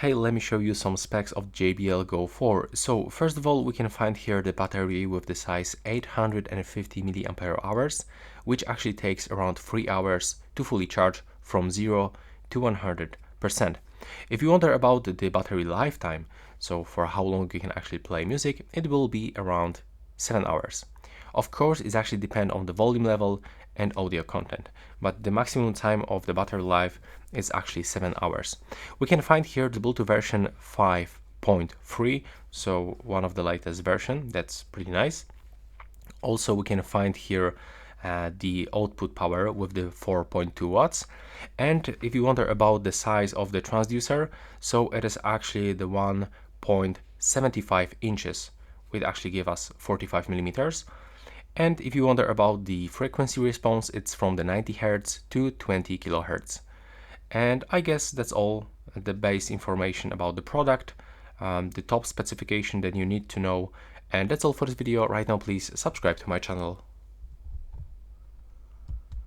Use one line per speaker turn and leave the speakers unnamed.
Hey, let me show you some specs of JBL Go 4. So first of all, we can find here the battery with the size 850 mAh, which actually takes around 3 hours to fully charge from 0 to 100%. If you wonder about the battery lifetime, so for how long you can actually play music, it will be around 7 hours. Of course, it actually depends on the volume level and audio content, but the maximum time of the battery life is actually 7 hours. We can find here the Bluetooth version 5.3, so one of the latest version. That's pretty nice. Also, we can find here the output power with the 4.2 watts. And if you wonder about the size of the transducer, so it is actually the 1.75 inches, which actually give us 45 millimeters. And if you wonder about the frequency response, it's from the 90 Hz to 20 kHz. And I guess that's all the base information about the product, the top specification that you need to know. And that's all for this video. Right now, please subscribe to my channel.